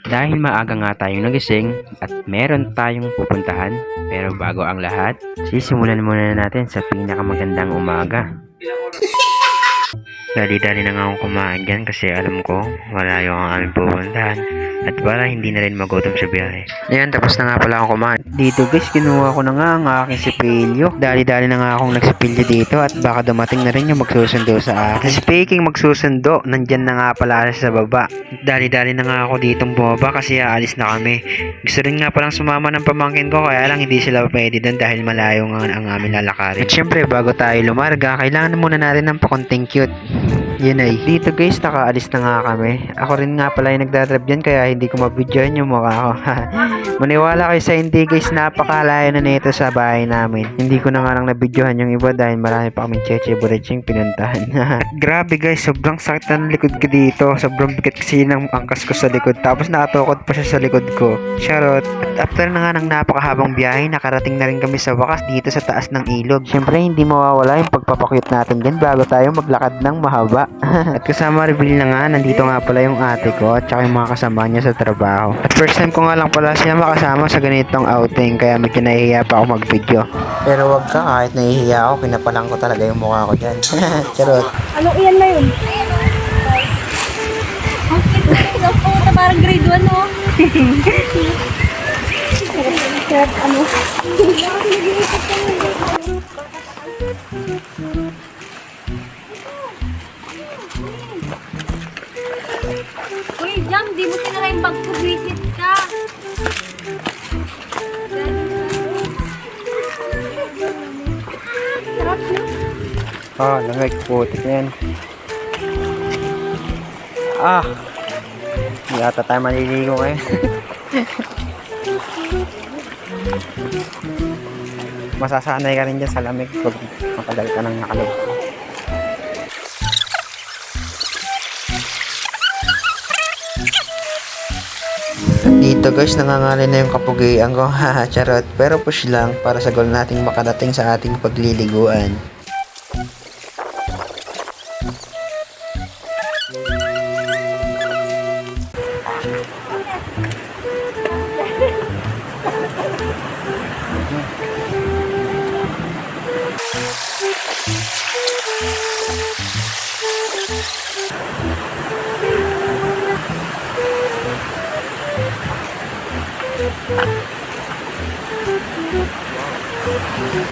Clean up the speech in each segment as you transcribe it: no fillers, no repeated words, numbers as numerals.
Dahil maaga nga tayong nagising at meron tayong pupuntahan, pero bago ang lahat, sisimulan muna natin sa pinakamagandang umaga. Dali-dali na nga akong kumain dyan kasi alam ko malayo ang aming pupuntahan at para hindi na rin magutom sa biyahe. Ayan, tapos na nga pala akong kumain. Dito guys, kinuha ko na nga ang aking sipilyo. Dali-dali na nga akong nagsipilyo dito at baka dumating na rin yung magsusundo sa akin. Speaking magsusundo, nandyan na nga pala sa baba. Dali-dali na nga ako ditong bumaba kasi aalis na kami. Gusto rin nga palang sumama ng pamangkin ko kaya lang hindi sila pwede doon dahil malayo nga ang aming lalakarin. At syempre bago tayo lumarga, kailangan muna natin ng pakunting cute. Yun ay. Dito guys, nakaalis na nga kami. Ako rin nga pala yung nagdadrive dyan kaya hindi ko mabidyohan yung mukha ko. Maniwala kayo sa hindi guys, napakalayo na nito sa bahay namin. Hindi ko na nga lang nabidyohan yung iba dahil marami pa kaming cheche bureching pinuntahan. Grabe guys, sobrang sakit ng likod ko dito. Sobrang bigat kasi ng angkas ko sa likod. Tapos nakatukod pa siya sa likod ko. Charot. At after na nga ng napakahabang biyahe, nakarating na rin kami sa wakas dito sa taas ng ilog. Syempre hindi mawawala yung pagpapakyut natin dyan bago tayo maglakad ng mahaba. At kasama reveal na nga, nandito nga pala yung ate ko at saka yung mga kasama niya sa trabaho. At first time ko nga lang pala siya makasama sa ganitong outing kaya medyo nahihiya pa ako mag-video. Pero wag ka, kahit nahihiya ako, pinapalang ko talaga yung mukha ko dyan. Charot. Anong iyan na yun? Ang cute na puta, parang grade 1 no? Sarap ano? Uy, Jam, di mo sinala yung bag ko, visit ka. Sarap no? Ah, lamig putik yan. Hindi ata tayo maliligo ngayon. Masasanay ka rin dyan sa lamig pag matagal ka nang nakaligo. Dito guys, nangangalay na yung kapugian ko. Haha, charot. Pero push lang para sa goal nating makadating sa ating pagliliguan.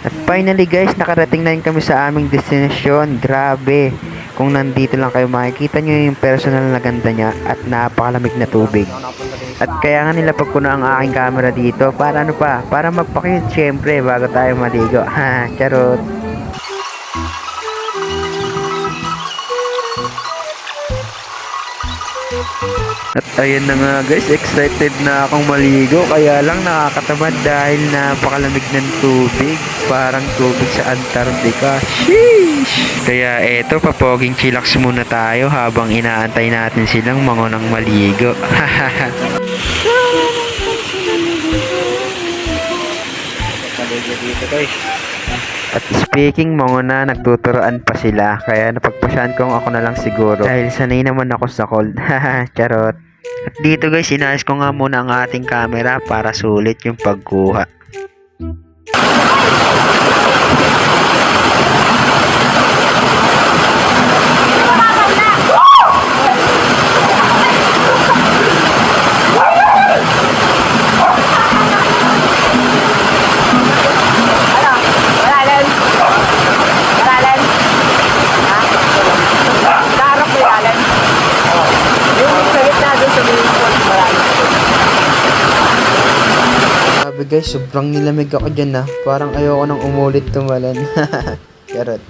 At finally guys, nakarating na rin kami sa aming destinasyon. Grabe. Kung nandito lang kayo makikita nyo yung personal na ganda niya at napakalamig na tubig. At kaya nga nilapag ko na ang aking camera dito para ano pa, para magpakit syempre bago tayo maligo. Ha, charot. At ayun na nga guys, excited na akong maligo kaya lang nakakatamad dahil napakalamig ng tubig. Parang tubig sa Antarctica. Sheesh! Kaya eto, papoging chillax muna tayo habang inaantay natin silang mangunang maligo. Maligo dito guys. At speaking manguna, nagtuturoan pa sila. Kaya napagpasyahan kong ako na lang siguro. Dahil sanay naman ako sa cold. Charot. At dito guys, inaayos ko nga muna ang ating camera para sulit yung pagkuha. Sabi guys, sobrang nilamig ako dyan na. Parang ayoko nang umulit tumalan. Charot.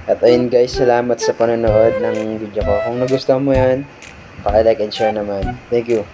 At ayun guys, salamat sa panonood ng video ko. Kung nagustuhan mo yan, paki-like and share naman. Thank you.